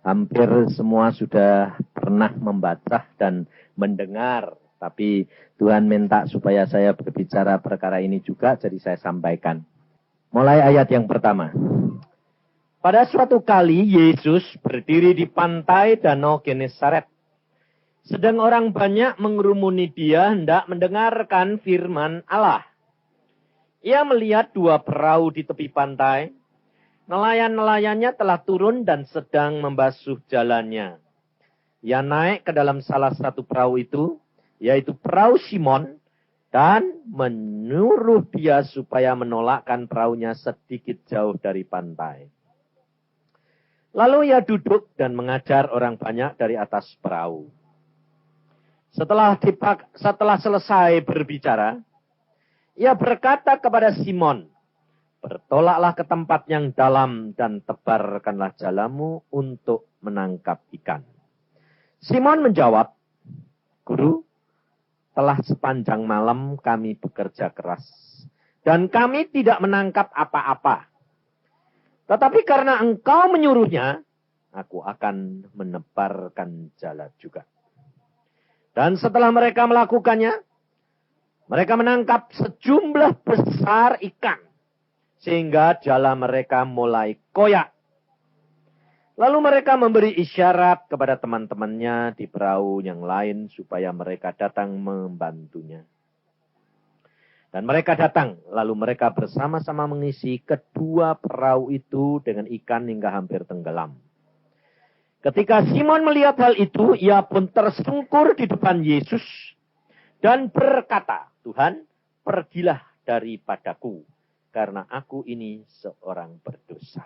hampir semua sudah pernah membaca dan mendengar. Tapi Tuhan minta supaya saya berbicara perkara ini juga, jadi saya sampaikan. Mulai ayat yang pertama. Pada suatu kali Yesus berdiri di pantai Danau Genesaret. Sedang orang banyak mengerumuni dia hendak mendengarkan firman Allah. Ia melihat dua perahu di tepi pantai. Nelayan-nelayannya telah turun dan sedang membasuh jalannya. Ia naik ke dalam salah satu perahu itu, yaitu perahu Simon, dan menyuruh dia supaya menolakkan perahunya sedikit jauh dari pantai. Lalu ia duduk dan mengajar orang banyak dari atas perahu. Setelah selesai berbicara, ia berkata kepada Simon, "Bertolaklah ke tempat yang dalam dan tebarkanlah jalamu untuk menangkap ikan." Simon menjawab, "Guru, telah sepanjang malam kami bekerja keras, dan kami tidak menangkap apa-apa. Tetapi karena engkau menyuruhnya, aku akan menebarkan jala juga." Dan setelah mereka melakukannya, mereka menangkap sejumlah besar ikan, sehingga jala mereka mulai koyak. Lalu mereka memberi isyarat kepada teman-temannya di perahu yang lain, supaya mereka datang membantunya. Dan mereka datang, lalu mereka bersama-sama mengisi kedua perahu itu dengan ikan hingga hampir tenggelam. Ketika Simon melihat hal itu, ia pun tersungkur di depan Yesus dan berkata, "Tuhan, pergilah daripadaku, karena aku ini seorang berdosa."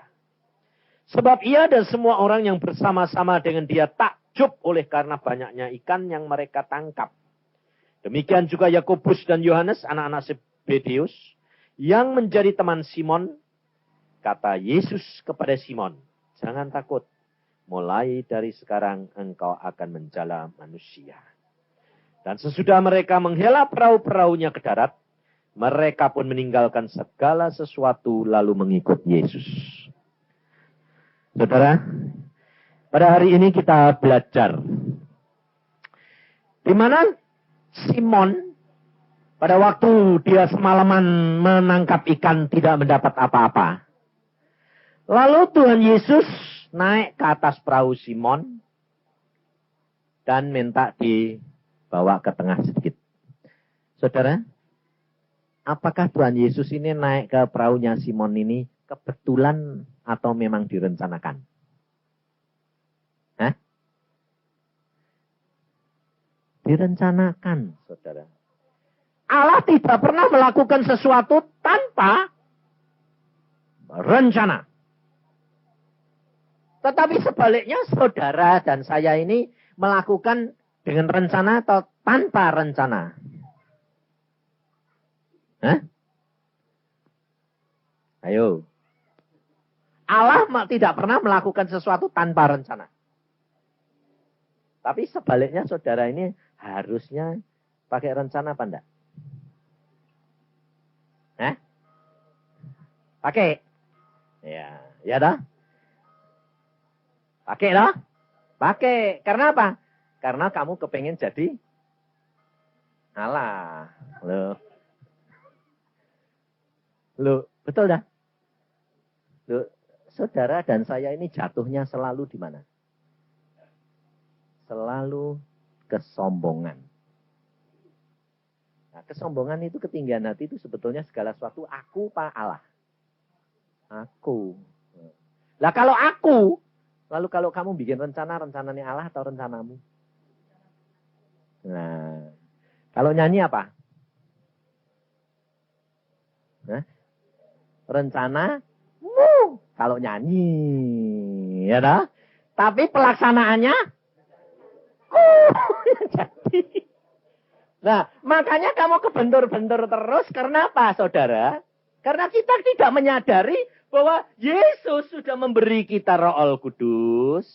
Sebab ia dan semua orang yang bersama-sama dengan dia takjub oleh karena banyaknya ikan yang mereka tangkap. Demikian juga Yakobus dan Yohanes, anak-anak Zebedeus, yang menjadi teman Simon. Kata Yesus kepada Simon, "Jangan takut, mulai dari sekarang engkau akan menjala manusia." Dan sesudah mereka menghela perahu-perahunya ke darat, mereka pun meninggalkan segala sesuatu lalu mengikut Yesus. Saudara, pada hari ini kita belajar di mana Simon pada waktu dia semalaman menangkap ikan tidak mendapat apa-apa. Lalu Tuhan Yesus naik ke atas perahu Simon dan minta dibawa ke tengah sedikit. Saudara, apakah Tuhan Yesus ini naik ke perahunya Simon ini kebetulan atau memang direncanakan? Hah? Direncanakan, saudara. Allah tidak pernah melakukan sesuatu tanpa rencana. Tetapi sebaliknya saudara dan saya ini melakukan dengan rencana atau tanpa rencana? Hah? Ayo. Allah tidak pernah melakukan sesuatu tanpa rencana. Tapi sebaliknya saudara ini harusnya pakai rencana apa enggak? Hah? Pakai? Ya dah. Pakai dah. Pakai. Karena apa? Karena kamu kepengen jadi Allah. Loh, betul dah? Loh, saudara dan saya ini jatuhnya selalu di mana? Selalu kesombongan. Nah, kesombongan itu, ketinggian hati itu sebetulnya segala sesuatu aku Pak Allah. Aku. Lah kalau aku, lalu kalau kamu bikin rencananya Allah atau rencanamu? Nah, kalau nyanyi apa? Nah, rencana kalau nyanyi, ya dah. Tapi pelaksanaannya jadi. Nah, makanya kamu kebentur-bentur terus. Karena apa, saudara? Karena kita tidak menyadari bahwa Yesus sudah memberi kita Roh Kudus.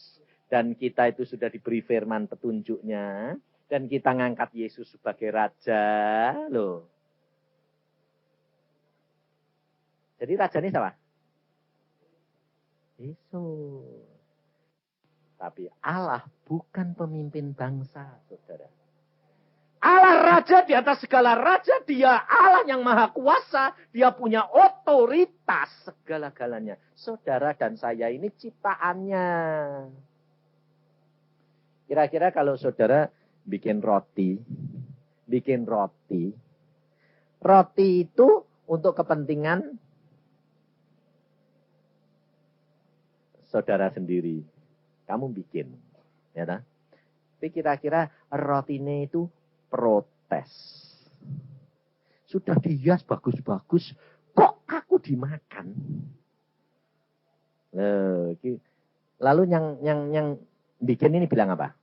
Dan kita itu sudah diberi firman petunjuknya. Dan kita ngangkat Yesus sebagai Raja. Loh. Jadi Raja ini siapa? Yesus. Tapi Allah bukan pemimpin bangsa, saudara. Allah raja di atas segala raja. Dia Allah yang maha kuasa. Dia punya otoritas segala-galanya. Saudara dan saya ini ciptaannya. Kira-kira kalau saudara bikin roti. Roti itu untuk kepentingan saudara sendiri. Kamu bikin. Ya tak? Tapi kira-kira rotinya itu protes. Sudah dihias bagus-bagus. Kok aku dimakan? Lalu yang bikin ini bilang apa?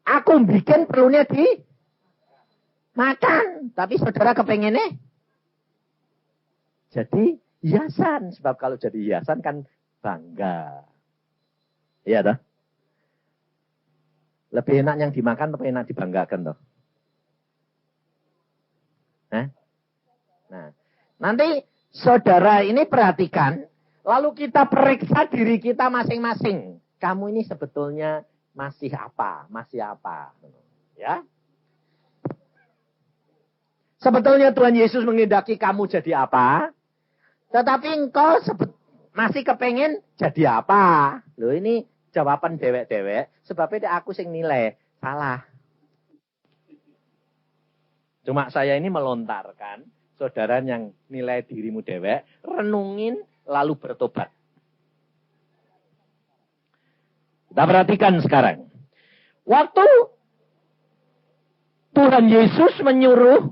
Aku bikin perlunya dimakan. Tapi saudara kepengennya jadi hiasan. Sebab kalau jadi hiasan kan bangga. Iya toh? Lebih enak yang dimakan atau enak dibanggakan toh? Nah, nanti saudara ini perhatikan, lalu kita periksa diri kita masing-masing. Kamu ini sebetulnya masih apa? Ya? Sebetulnya Tuhan Yesus menghendaki kamu jadi apa? Tetapi engkau masih kepengen jadi apa? Loh ini jawaban dewek-dewek. Sebabnya aku sing nilai. Salah. Cuma saya ini melontarkan. Saudara yang nilai dirimu dewek. Renungin lalu bertobat. Kita perhatikan sekarang. Waktu Tuhan Yesus menyuruh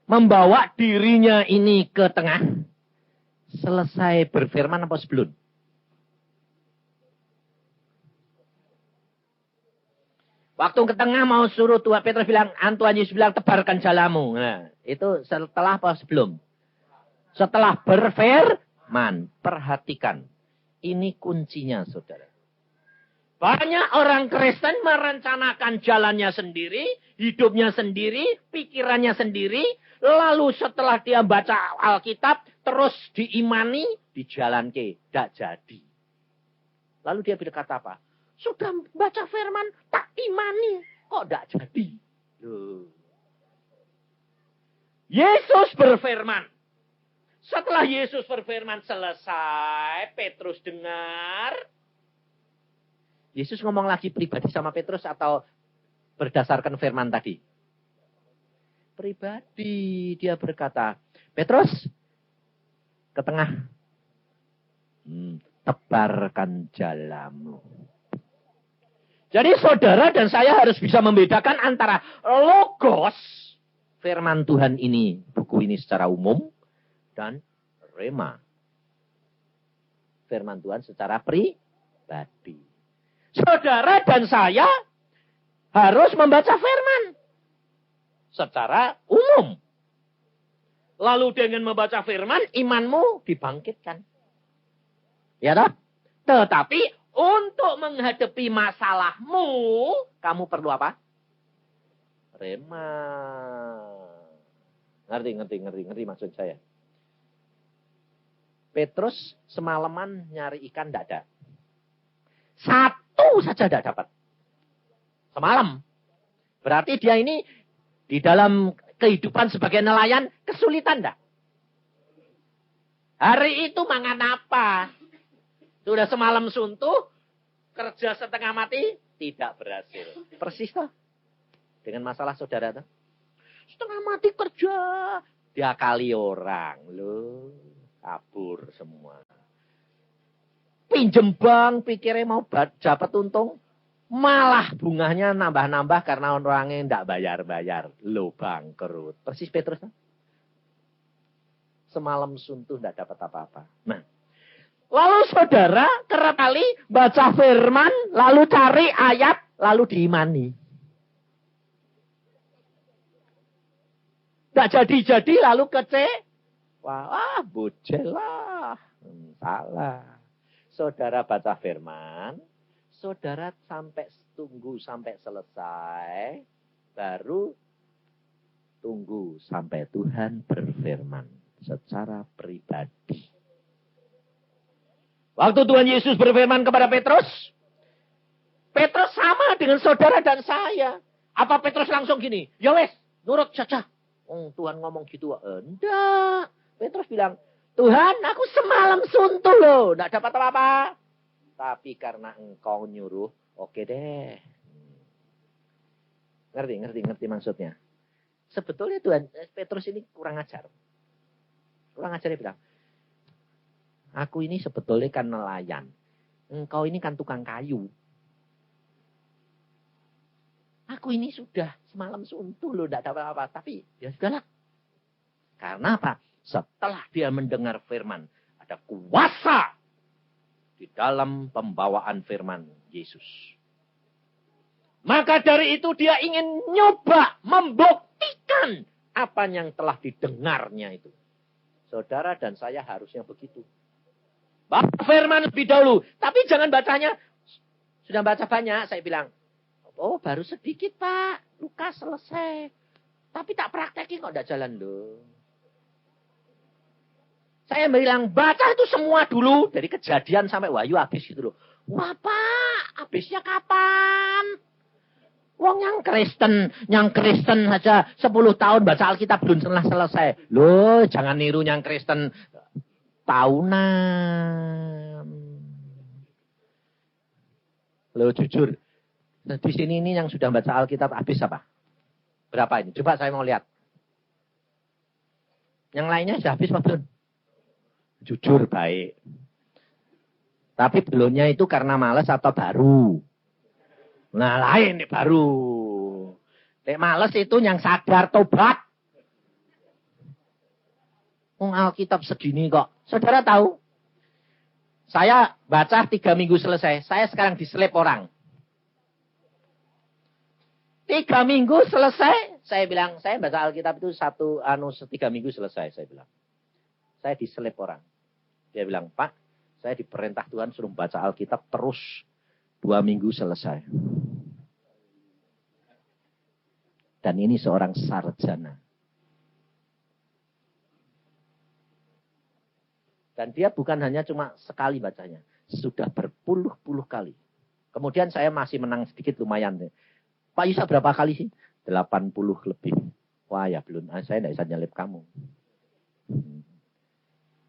membawa dirinya ini ke tengah. Selesai berfirman apa sebelum? Waktu ke tengah mau suruh Tuhan Petrus bilang, Tuhan Yesus bilang tebarkan jalamu. Nah, itu setelah apa sebelum? Setelah berfirman. Perhatikan. Ini kuncinya, saudara. Banyak orang Kristen merencanakan jalannya sendiri, hidupnya sendiri, pikirannya sendiri. Lalu setelah dia baca Alkitab, terus diimani, dijalanke. Tidak jadi. Lalu dia berkata apa? Sudah baca firman, tak imani. Kok tidak jadi? Loh. Yesus berfirman. Setelah Yesus berfirman selesai, Petrus dengar. Yesus ngomong lagi pribadi sama Petrus atau berdasarkan firman tadi? Pribadi. Dia berkata, Petrus, ke tengah. Tebarkan jalamu. Jadi saudara dan saya harus bisa membedakan antara logos, firman Tuhan ini, buku ini secara umum, dan rema, firman Tuhan secara pribadi. Saudara dan saya harus membaca firman secara umum. Lalu dengan membaca firman, imanmu dibangkitkan. Ya toh? Tetapi untuk menghadapi masalahmu, kamu perlu apa? Rema. Ngerti maksud saya. Petrus semalaman nyari ikan tidak ada. Satu saja tidak dapat. Semalam. Berarti dia ini di dalam kehidupan sebagai nelayan kesulitan tidak? Hari itu mangan apa? Sudah semalam suntuk, kerja setengah mati, tidak berhasil. Persis toh? Dengan masalah saudara toh? Setengah mati kerja, diakali orang. Loh, kabur semua. Pinjem bank, pikirnya mau dapat untung. Malah bunganya nambah-nambah karena orangnya tidak bayar-bayar. Loh, bangkrut. Persis Petrus toh? Semalam suntuk, tidak dapat apa-apa. Nah. Lalu saudara kerap kali baca firman, lalu cari ayat, lalu diimani. Tidak jadi-jadi lalu wah, bocel lah. Salah. Saudara baca firman, saudara tunggu sampai selesai, baru tunggu sampai Tuhan berfirman secara pribadi. Waktu Tuhan Yesus berfirman kepada Petrus, Petrus sama dengan saudara dan saya. Apa Petrus langsung gini, ya wes, nurut saja. Tuhan ngomong gitu. Enggak. Petrus bilang, Tuhan, aku semalam suntuk loh, enggak dapat apa-apa. Tapi karena engkau nyuruh, oke deh. Ngerti maksudnya. Sebetulnya Tuhan, Petrus ini kurang ajar. Kurang ajar, dia bilang, aku ini sebetulnya kan nelayan. Engkau ini kan tukang kayu. Aku ini sudah semalam suntuk loh, enggak dapat apa-apa. Tapi ya sudahlah. Karena apa? Setelah dia mendengar firman, ada kuasa di dalam pembawaan firman Yesus. Maka dari itu dia ingin nyoba membuktikan apa yang telah didengarnya itu. Saudara dan saya harusnya begitu. Baca firman lebih dahulu. Tapi jangan bacanya. Sudah baca banyak, saya bilang. Oh, baru sedikit, Pak. Lukas selesai. Tapi tak praktekin kok tidak jalan loh. Saya bilang, baca itu semua dulu. Dari Kejadian sampai Wahyu habis gitu loh. Wah, Pak. Habisnya kapan? Wong yang Kristen saja 10 tahun baca Alkitab belum pernah selesai. Loh, jangan niru yang Kristen tahunan. Loh, jujur. Nah, di sini ini yang sudah baca Alkitab habis apa? Berapa ini? Coba saya mau lihat. Yang lainnya sudah habis, Pak Belum? Jujur, baik. Tapi belumnya itu karena malas atau baru? Nah, lain nih baru. Nek malas itu yang sadar tobat. Alkitab segini kok. Saudara tahu? Saya baca 3 minggu selesai. Saya sekarang diselip orang. 3 minggu selesai, saya bilang, saya baca Alkitab itu 3 minggu selesai, saya bilang. Saya diselip orang. Dia bilang, Pak, saya diperintah Tuhan suruh baca Alkitab terus 2 minggu selesai. Dan ini seorang sarjana. Dan dia bukan hanya cuma sekali bacanya. Sudah berpuluh-puluh kali. Kemudian saya masih menang sedikit lumayan. Pak Yusa berapa kali sih? 80 lebih. Wah ya belum. Saya tidak bisa nyelip kamu.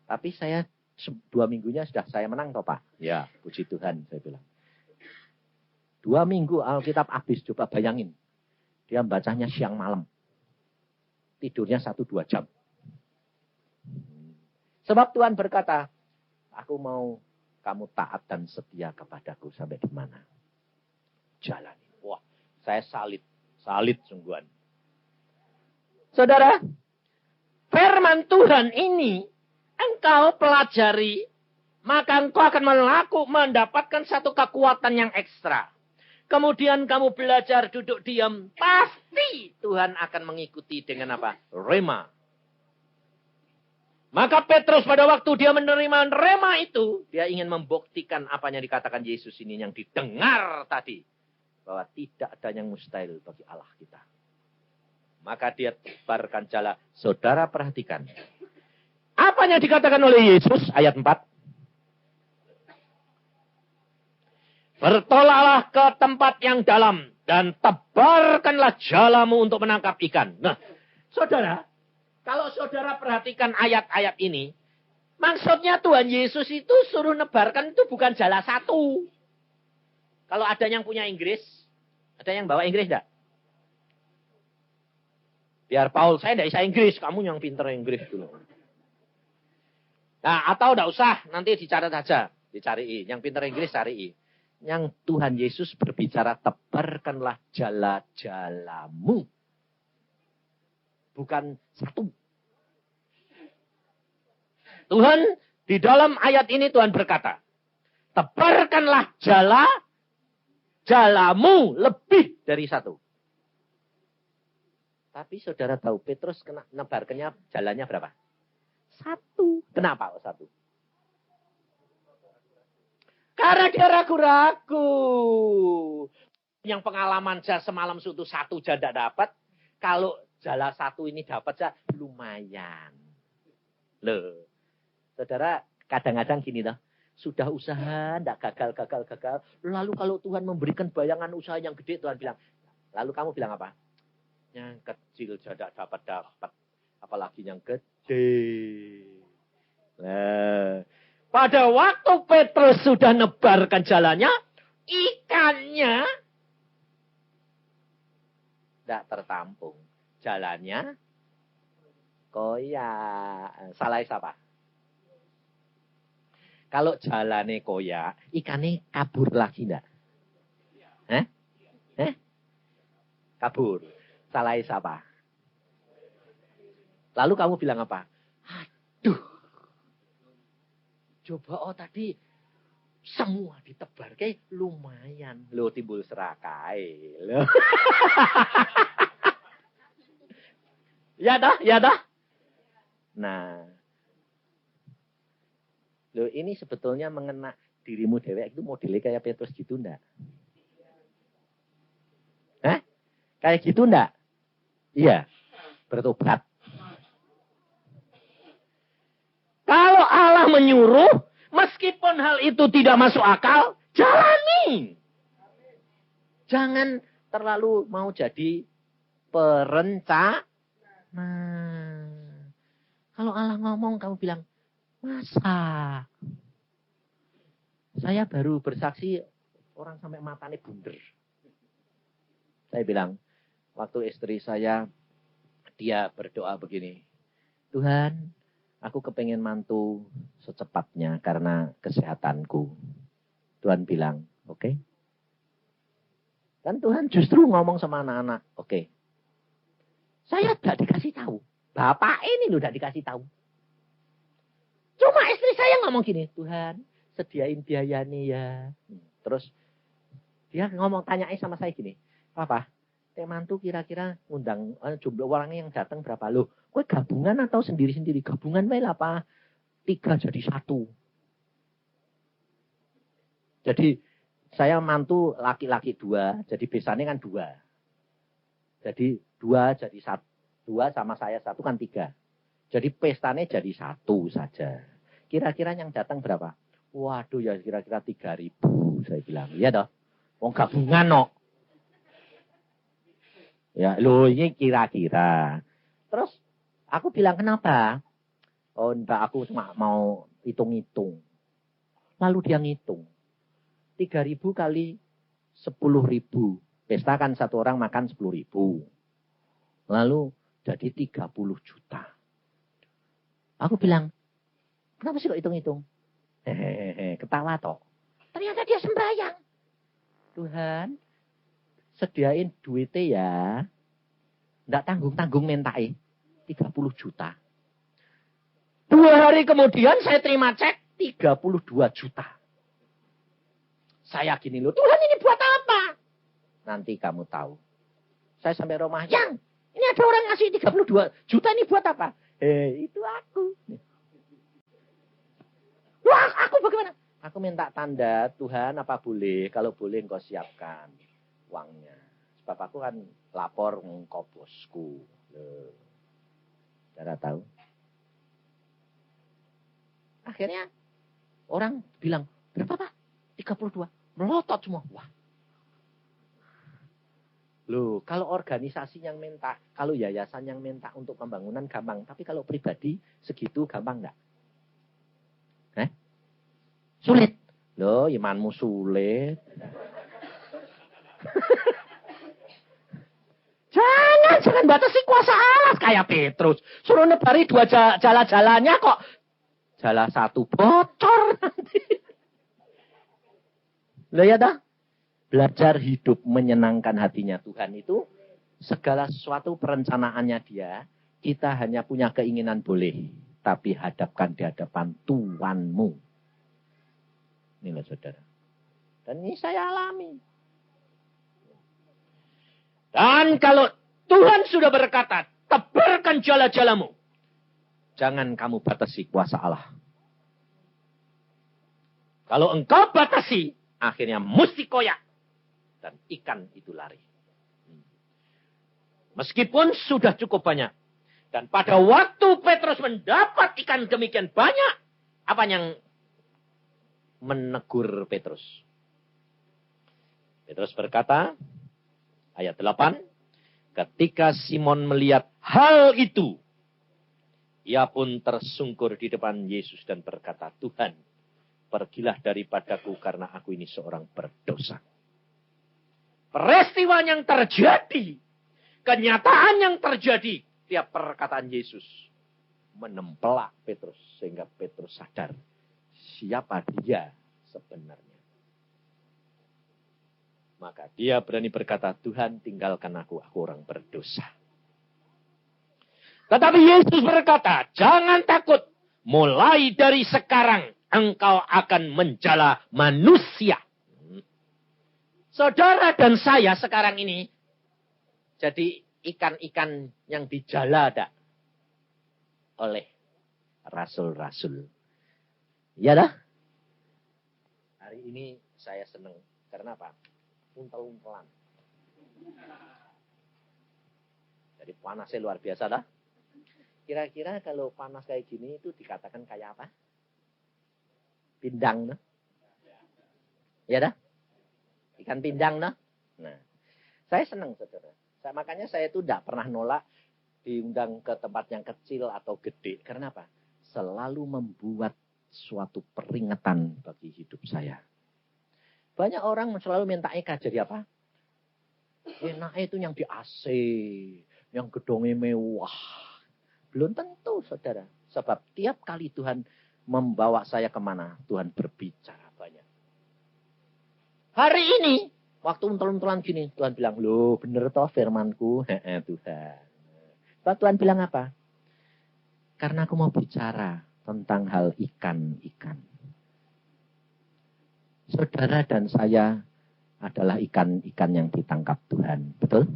Tapi saya 2 minggunya sudah saya menang toh Pak. Ya puji Tuhan saya bilang. 2 minggu Alkitab habis. Coba bayangin. Dia bacanya siang malam. Tidurnya 1-2 jam. Sebab Tuhan berkata, aku mau kamu taat dan setia kepadaku sampai di mana. Jalani. Wah, saya salit sungguhan. Saudara, firman Tuhan ini engkau pelajari, maka engkau akan mendapatkan satu kekuatan yang ekstra. Kemudian kamu belajar duduk diam, pasti Tuhan akan mengikuti dengan apa? Rema. Maka Petrus pada waktu dia menerima rema itu, dia ingin membuktikan apa yang dikatakan Yesus ini yang didengar tadi. Bahwa tidak ada yang mustahil bagi Allah kita. Maka dia tebarkan jala. Saudara perhatikan. Apa yang dikatakan oleh Yesus ayat 4. Bertolaklah ke tempat yang dalam dan tebarkanlah jalamu untuk menangkap ikan. Nah, saudara. Kalau saudara perhatikan ayat-ayat ini, maksudnya Tuhan Yesus itu suruh nebarkan itu bukan jala satu. Kalau ada yang punya Inggris, ada yang bawa Inggris enggak? Biar Paul, saya enggak bisa Inggris, kamu yang pinter Inggris dulu. Nah, atau enggak usah, nanti dicatat saja, dicari. Yang pinter Inggris cari. Yang Tuhan Yesus berbicara, tebarkanlah jala-jalamu. Bukan satu. Tuhan, di dalam ayat ini Tuhan berkata, tebarkanlah jalamu lebih dari satu. Tapi saudara tahu, Petrus nebarkannya jalannya berapa? 1. Kenapa kok 1? Karena dia ragu-ragu. Yang pengalaman saya semalam itu 1 janda dapat. Kalau jala 1 ini dapat saja lumayan. Loh. Saudara kadang-kadang gini loh. sudah usaha, tidak gagal. Lalu kalau Tuhan memberikan bayangan usaha yang gede, Tuhan bilang, lalu kamu bilang apa? Yang kecil tidak dapat. Apalagi yang gede. Nah, pada waktu Petrus sudah nebarkan jalannya, ikannya tidak tertampung. Jalannya koyak. Salah siapa? Kalau jalannya koyak, ikannya kabur lagi enggak? Kabur. Salah siapa? Lalu kamu bilang apa? Aduh. Coba tadi semua ditebar kayak lumayan. Lo timbul serakai. Lo. Ya dah. Nah. Lo ini sebetulnya mengena dirimu dewek itu modelnya kayak Petrus gitu enggak? Kayak gitu enggak? Iya. Bertobat. Kalau Allah menyuruh, meskipun hal itu tidak masuk akal, jalani. Jangan terlalu mau jadi perencana. Kalau Allah ngomong, kamu bilang, masa? Saya baru bersaksi, orang sampai matanya bunder. Saya bilang, waktu istri saya, dia berdoa begini. Tuhan, aku kepengen mantu secepatnya karena kesehatanku. Tuhan bilang, oke. Dan Tuhan justru ngomong sama anak-anak, oke. Saya tidak dikasih tahu. Bapak ini loh tidak dikasih tahu. Cuma istri saya ngomong gini, Tuhan sediain biayanya ya. Terus dia ngomong tanyain sama saya gini, Papa, teh mantu kira-kira ngundang jumlah orangnya yang datang berapa? Loh, kue gabungan atau sendiri-sendiri? Gabungan baik apa? 3 jadi 1. Jadi saya mantu laki-laki 2, jadi besannya kan 2. Jadi 2 jadi 1. 2 sama saya 1 kan 3. Jadi pestanya jadi 1 saja. Kira-kira yang datang berapa? Waduh ya kira-kira 3.000 saya bilang. Iya toh. Wong gabungan no. Ya, lo ini kira-kira. Terus aku bilang kenapa? Oh, enggak, aku cuma mau hitung-hitung. Lalu dia ngitung. 3.000 kali 10.000. Pesta kan satu orang makan 10.000. Lalu jadi 30 juta. Aku bilang, kenapa sih kok hitung-hitung? Ketawa toh. Ternyata dia sembahyang. Tuhan, sediain duitnya ya. Nggak tanggung-tanggung mentai. 30 juta. 2 hari kemudian saya terima cek 32 juta. Saya gini loh, Tuhan ini buat apa? Nanti kamu tahu. Saya sampai rumah, yang ini ada orang ngasih 32 juta ini buat apa? Itu aku. Wah, aku bagaimana? Aku minta tanda, Tuhan apa boleh? Kalau boleh engkau siapkan uangnya. Sebab aku kan lapor engkau bosku. Cara tahu. Akhirnya orang bilang, berapa Pak? 32. Melotot semua. Wah. Loh, kalau organisasi yang minta, kalau yayasan yang minta untuk pembangunan gampang. Tapi kalau pribadi, segitu gampang enggak? Sulit. Loh, imanmu sulit. Jangan batasi kuasa Allah kayak Petrus. Suruh nebari 2 jala-jalannya kok. Jala 1 bocor nanti. Loh ya dah. Belajar hidup menyenangkan hatinya Tuhan itu. Segala sesuatu perencanaannya dia. Kita hanya punya keinginan boleh. Tapi hadapkan di hadapan Tuhanmu. Inilah saudara. Dan ini saya alami. Dan kalau Tuhan sudah berkata, tebarkan jala-jalamu. Jangan kamu batasi kuasa Allah. Kalau engkau batasi, akhirnya mesti koyak. Dan ikan itu lari. Meskipun sudah cukup banyak. Dan pada waktu Petrus mendapat ikan demikian banyak, apa yang menegur Petrus. Petrus berkata, ayat 8, ketika Simon melihat hal itu, ia pun tersungkur di depan Yesus dan berkata, Tuhan, pergilah daripadaku karena aku ini seorang berdosa. Peristiwa yang terjadi, kenyataan yang terjadi, tiap perkataan Yesus menempelak Petrus sehingga Petrus sadar siapa dia sebenarnya. Maka dia berani berkata, Tuhan tinggalkan aku orang berdosa. Tetapi Yesus berkata, jangan takut, mulai dari sekarang engkau akan menjala manusia. Saudara dan saya sekarang ini jadi ikan-ikan yang dijala oleh rasul-rasul. Ya dah. Hari ini saya senang. Karena apa? Untel-untelan. Jadi panasnya luar biasa dah. Kira-kira kalau panas kayak gini itu dikatakan kayak apa? Pindang dah. Ya dah. Ikan pindang dah. Nah, saya senang saudara. Makanya saya itu tidak pernah nolak diundang ke tempat yang kecil atau gede. Karena apa? Selalu membuat suatu peringatan bagi hidup saya. Banyak orang selalu minta Eka jadi apa? Enaknya itu yang di AC, yang gedungnya mewah. Belum tentu saudara. Sebab tiap kali Tuhan membawa saya kemana, Tuhan berbicara banyak. Hari ini, waktu untel-untelan gini, Tuhan bilang, loh bener toh firmanku, Tuhan. Pak Tuhan bilang apa? Karena aku mau bicara tentang hal ikan-ikan. Saudara dan saya adalah ikan-ikan yang ditangkap Tuhan. Betul?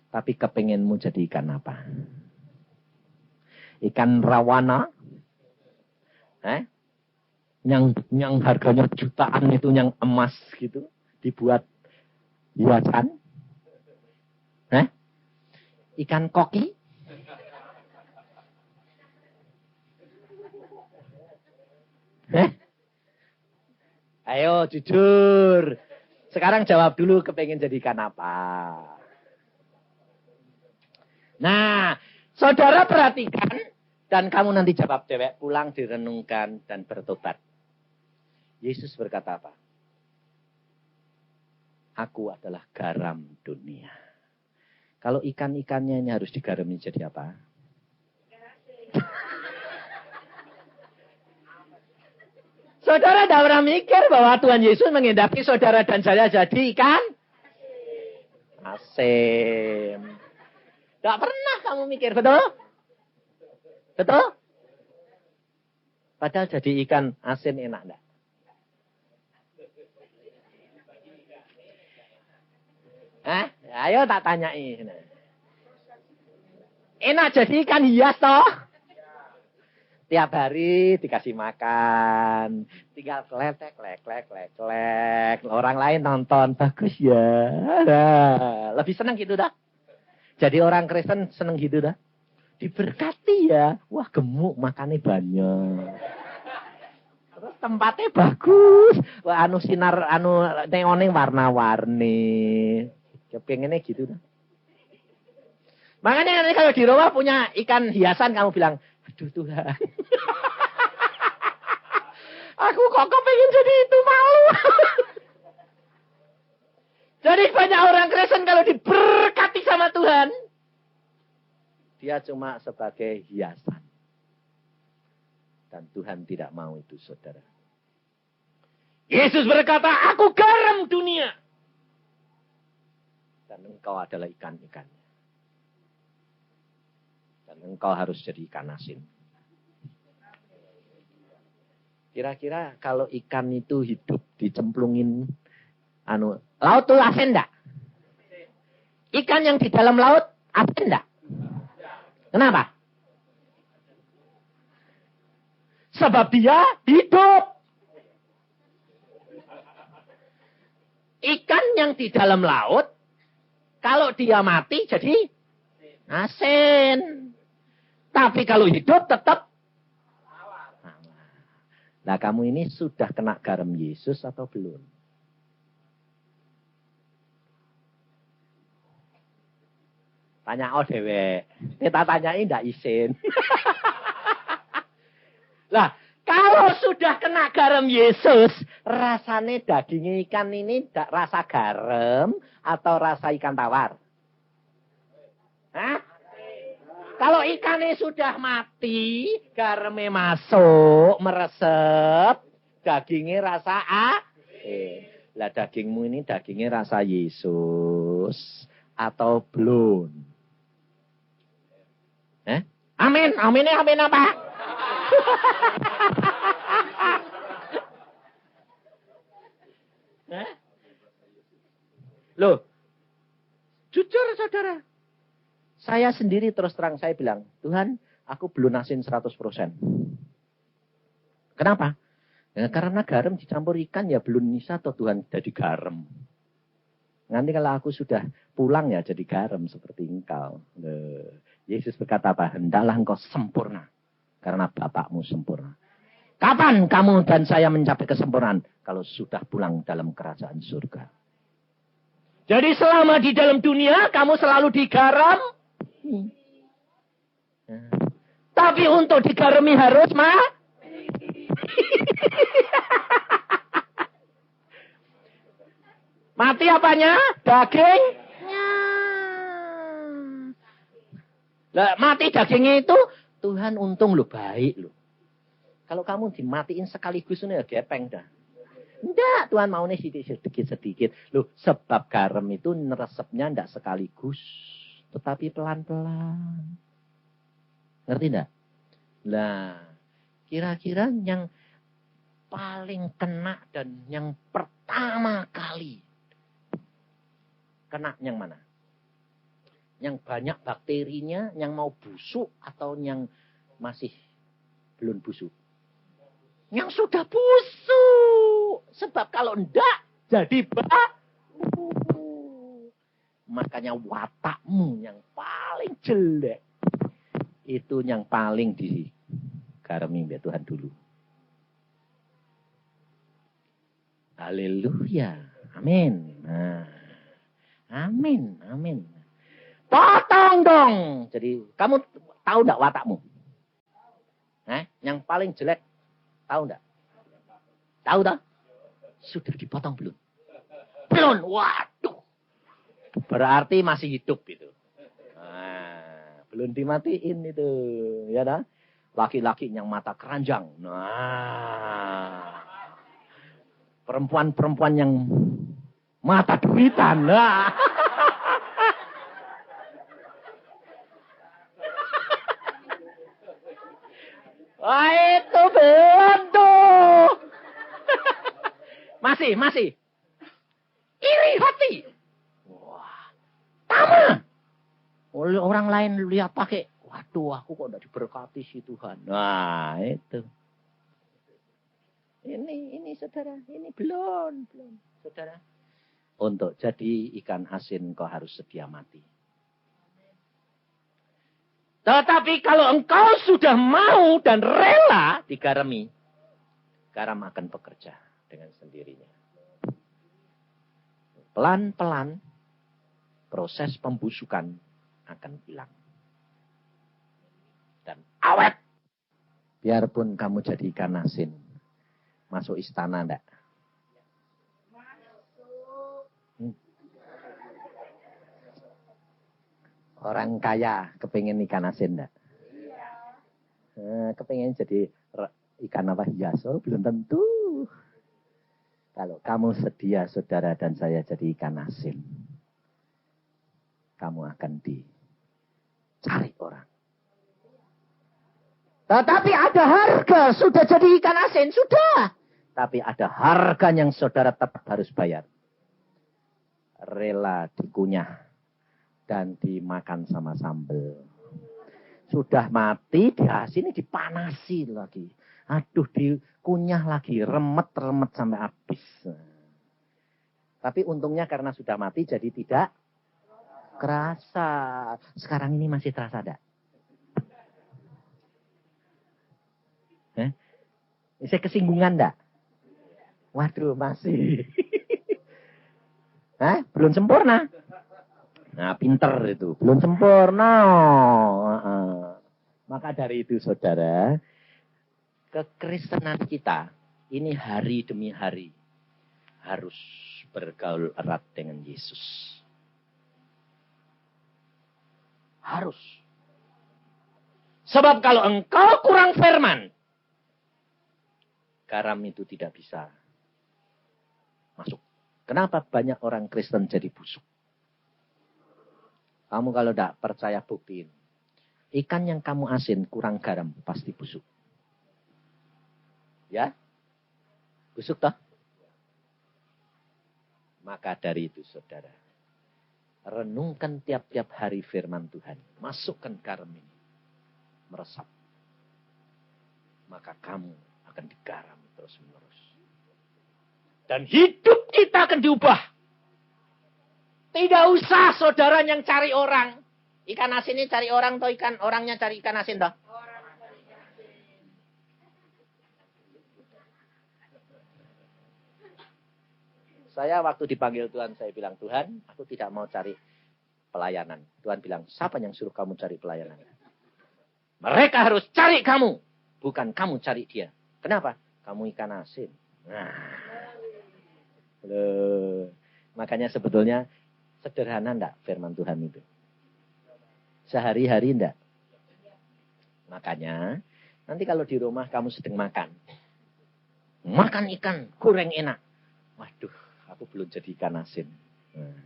Tapi kepengenmu jadi ikan apa? Ikan rawana? Yang harganya jutaan itu, yang emas gitu. Dibuat hiasan? Ikan koki? Ayo jujur. Sekarang jawab dulu kepengen jadi ikan apa. Nah, saudara perhatikan. Dan kamu nanti jawab dewek, pulang direnungkan dan bertobat. Yesus berkata apa? Aku adalah garam dunia. Kalau ikan-ikannya ini harus digarami jadi apa? Saudara tidak pernah mikir bahwa Tuhan Yesus menghendaki saudara dan saya jadi ikan asin. Tidak pernah kamu mikir, betul? Betul? Padahal jadi ikan asin enak enggak? Ayo tak tanyai. Enak jadi ikan hias toh? Tiap hari dikasih makan. Tinggal kletek. Orang lain nonton. Bagus ya. Nah, lebih senang gitu dah. Jadi orang Kristen senang gitu dah. Diberkati ya. Wah gemuk makannya banyak. Terus tempatnya bagus. Wah sinar neoning warna-warni. Kepengennya gitu dah. Makanya nanti kalau di Roma punya ikan hiasan kamu bilang, aduh Tuhan. Aku kok kepengen jadi itu, malu. Jadi banyak orang Kristen kalau diberkati sama Tuhan, dia cuma sebagai hiasan. Dan Tuhan tidak mau itu, saudara. Yesus berkata, aku garam dunia. Dan engkau adalah ikan-ikannya. Dan engkau harus jadi ikan asin. Kira-kira kalau ikan itu hidup dicemplungin, laut tuh asin enggak? Ikan yang di dalam laut asin enggak? Kenapa? Sebab dia hidup. Ikan yang di dalam laut, kalau dia mati jadi asin. Tapi kalau hidup tetap. Nah, kamu ini sudah kena garam Yesus atau belum? Tanya dewe. Kita tanyain ndak isin. Lah, kalau sudah kena garam Yesus, rasanya daging ikan ini rasa garam atau rasa ikan tawar? Hah? Kalau ikannya sudah mati, garamnya masuk, meresep, dagingnya rasa Lah dagingmu ini dagingnya rasa Yesus atau belum? Amin. Aminnya amin apa? Loh, jujur saudara. Saya sendiri terus terang saya bilang, Tuhan, aku belunasin 100%. Kenapa? Ya, karena garam dicampur ikan ya belum bisa atau Tuhan jadi garam. Nanti kalau aku sudah pulang ya jadi garam seperti engkau. Yesus berkata apa? Hendaklah engkau sempurna. Karena Bapakmu sempurna. Kapan kamu dan saya mencapai kesempurnaan? Kalau sudah pulang dalam kerajaan surga. Jadi selama di dalam dunia kamu selalu digaram. Tapi untuk digarami harus mati apanya? Dagingnya. Lah, mati dagingnya itu Tuhan untung lo baik lo. Kalau kamu dimatiin sekaligus ini ya gepeng dah. Enggak, Tuhan maunya sedikit-sedikit. Loh, sebab garam itu neresepnya enggak sekaligus. Tetapi pelan-pelan. Ngerti enggak? Lah, kira-kira yang paling kena dan yang pertama kali kena yang mana? Yang banyak bakterinya, yang mau busuk atau yang masih belum busuk? Yang sudah busuk. Sebab kalau enggak, jadi makanya watakmu yang paling jelek. Itu yang paling digarami oleh Tuhan dulu. Haleluya. Amin. Nah. Amin. Amin. Potong dong. Jadi kamu tahu enggak watakmu? Yang paling jelek tahu enggak? Tahu tak? Sudah dipotong belum? Belum. Waduh. Berarti masih hidup itu. Nah, belum dimatiin itu, ya dah. Laki-laki yang mata keranjang. Nah. Perempuan-perempuan yang mata duitan. Nah. Wah, itu belum tuh. Masih. Iri hati. Wah, tamu. Orang lain lihat pakai. Waduh, aku kok udah diberkati si Tuhan. Nah, itu. Ini saudara. Ini belum. Saudara. Untuk jadi ikan asin kau harus sedia mati. Tetapi kalau engkau sudah mau dan rela digarami, garam akan bekerja dengan sendirinya. Pelan-pelan proses pembusukan akan hilang. Dan awet. Biarpun kamu jadi ikan asin. Masuk istana enggak? Orang kaya kepingin ikan asin enggak? Kepingin jadi ikan apa hias? Oh, belum tentu. Kalau kamu sedia saudara dan saya jadi ikan asin. Kamu akan dicari orang. Tetapi ada harga. Sudah jadi ikan asin. Sudah. Tapi ada harga yang saudara tetap harus bayar. Rela dikunyah. Dan dimakan sama sambal. Sudah mati, diasin, dipanasi lagi. Aduh, dikunyah lagi. Remet-remet sampai habis. Tapi untungnya karena sudah mati, jadi tidak kerasa. Sekarang ini masih terasa enggak? Saya kesinggungan enggak? Waduh, masih. Hah? Belum sempurna. Nah, pinter itu. Belum sempurna. Maka dari itu, saudara, kekristenan kita ini hari demi hari harus bergaul erat dengan Yesus. Harus. Sebab kalau engkau kurang firman, garam itu tidak bisa masuk. Kenapa banyak orang Kristen jadi busuk? Kamu kalau tidak percaya buktiin. Ikan yang kamu asin kurang garam pasti busuk. Ya? Busuk toh? Maka dari itu saudara. Renungkan tiap-tiap hari firman Tuhan. Masukkan garam ini. Meresap. Maka kamu akan digaram terus menerus. Dan hidup kita akan diubah. Tidak usah saudara yang cari orang. Ikan asin ini cari orang atau orangnya cari ikan asin toh? Saya waktu dipanggil Tuhan, saya bilang, Tuhan, aku tidak mau cari pelayanan. Tuhan bilang, siapa yang suruh kamu cari pelayanan? Mereka harus cari kamu. Bukan kamu cari dia. Kenapa? Kamu ikan asin. Nah. Loh. Makanya sebetulnya sederhana enggak firman Tuhan itu? Sehari-hari enggak? Makanya, nanti kalau di rumah kamu sedang makan. Makan ikan, goreng enak. Waduh, aku belum jadi ikan asin. Nah,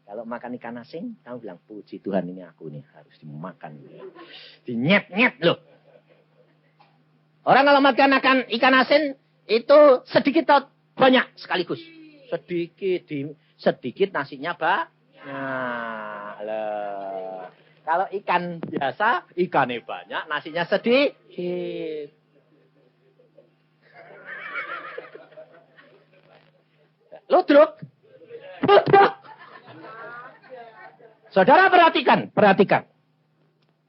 kalau makan ikan asin, kamu bilang, puji Tuhan ini aku nih, harus dimakan. Dinyet-nyet loh. Orang kalau makan ikan asin, itu sedikit atau banyak sekaligus. Sedikit nasinya Nah, loh. Kalau ikan biasa, ikannya banyak, nasinya sedikit. Ludruk. Saudara perhatikan.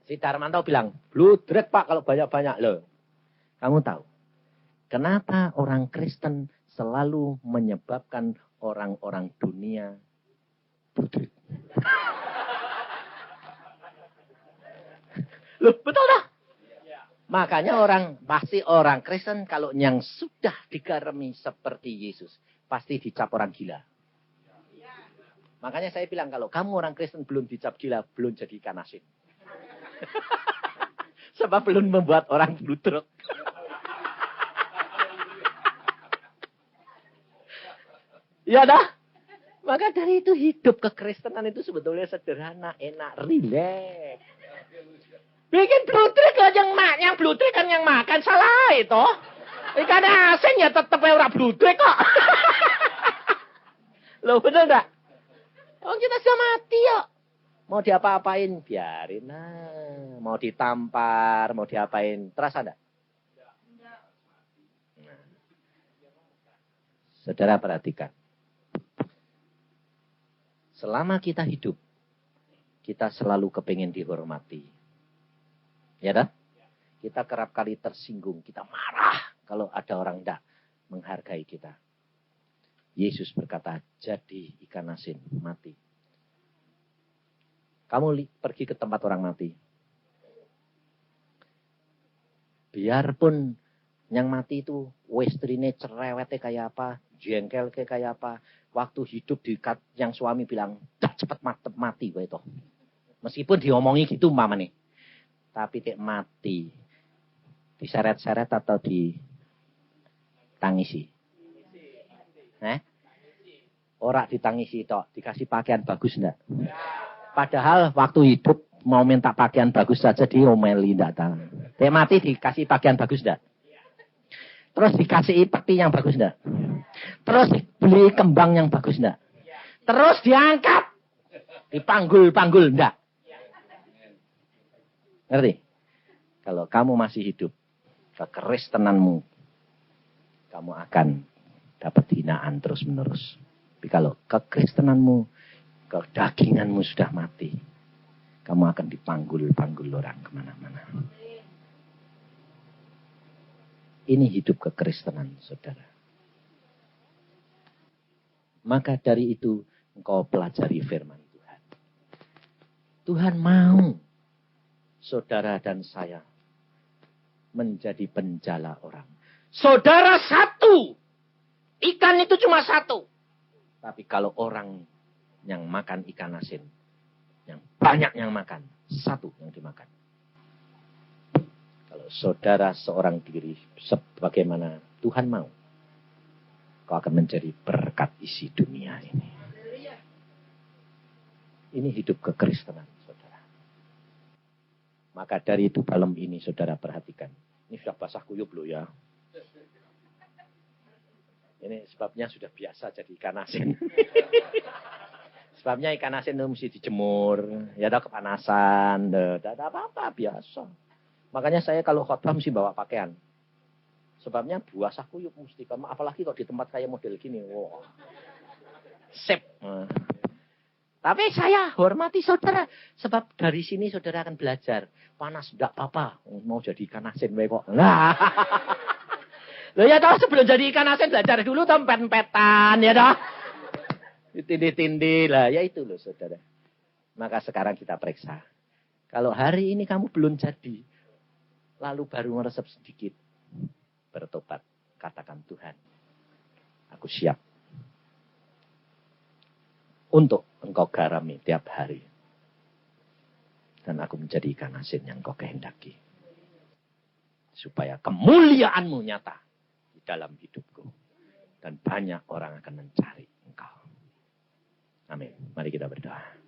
Si Darmanto bilang, ludruk Pak kalau banyak-banyak. Loh, kamu tahu, kenapa orang Kristen selalu menyebabkan orang-orang dunia ludruk? Loh, betul dah. Makanya pasti orang Kristen kalau yang sudah digarami seperti Yesus, pasti dicap orang gila. Makanya saya bilang kalau kamu orang Kristen belum dicap gila, belum jadi ikan asin. Sebab belum membuat orang ludruk. Ya dah. Maka dari itu hidup kekristenan itu sebetulnya sederhana, enak, rileks. Bikin bludrik lah yang bludrik kan yang makan salah itu. Ikan asin ya tetep ora bludrik kok. Loh bener enggak? Oh kita sudah mati ya. Mau diapa-apain biarin lah. Mau ditampar, mau diapain, terasa enggak? Nah. Saudara perhatikan. Selama kita hidup, kita selalu kepingin dihormati. Ya dah? Kita kerap kali tersinggung, kita marah kalau ada orang tidak menghargai kita. Yesus berkata, jadi ikan asin, mati. Kamu pergi ke tempat orang mati. Biarpun yang mati itu, westrine cerewetnya kayak apa, jengkel kayak apa. Waktu hidup yang suami bilang, cepet mati. Itu. Meskipun diomongi gitu mama nih. Tapi tidak mati. Diseret-seret atau ditangisi? Ora ditangisi tok, dikasih pakaian bagus enggak? Padahal waktu hidup mau minta pakaian bagus saja diomeli enggak tahu. Tidak mati dikasih pakaian bagus enggak? Terus dikasih peti yang bagus enggak? Terus beli kembang yang bagus enggak? Terus diangkat. Dipanggul enggak? Ngerti? Kalau kamu masih hidup, kekristenanmu, kamu akan dapat hinaan terus-menerus. Tapi kalau kekristenanmu, kedaginganmu sudah mati, kamu akan dipanggul orang kemana-mana. Ini hidup kekristenan, saudara. Maka dari itu, engkau pelajari firman Tuhan. Tuhan mau saudara dan saya menjadi penjala orang. Saudara satu. Ikan itu cuma satu. Tapi kalau orang yang makan ikan asin, yang banyak yang makan, satu yang dimakan. Kalau saudara seorang diri, sebagaimana Tuhan mau, kau akan menjadi berkat isi dunia ini. Ini hidup kekristenan, saudara. Maka dari itu dalam ini, saudara perhatikan. Ini sudah basah kuyup loh ya. Ini sebabnya sudah biasa jadi ikan asin. Sebabnya ikan asin itu mesti dijemur. Ya ada kepanasan. Tidak ada apa-apa, biasa. Makanya saya kalau khotbah mesti bawa pakaian. Sebabnya basah kuyup mesti. Apalagi kalau di tempat kayak model gini. Wow. Sip. Tapi saya hormati saudara. Sebab dari sini saudara akan belajar. Panas, tidak apa-apa. Mau jadi ikan asin kok. Nah. Loh ya toh sebelum jadi ikan asin belajar dulu toh pet-petan ya toh. Tindih-tindih lah. Ya itu loh saudara. Maka sekarang kita periksa. Kalau hari ini kamu belum jadi. Lalu baru meresep sedikit. Bertobat. Katakan Tuhan. Aku siap. Untuk engkau garami tiap hari. Dan aku menjadi ikan asin yang kau kehendaki. Supaya kemuliaanmu nyata di dalam hidupku. Dan banyak orang akan mencari engkau. Amin. Mari kita berdoa.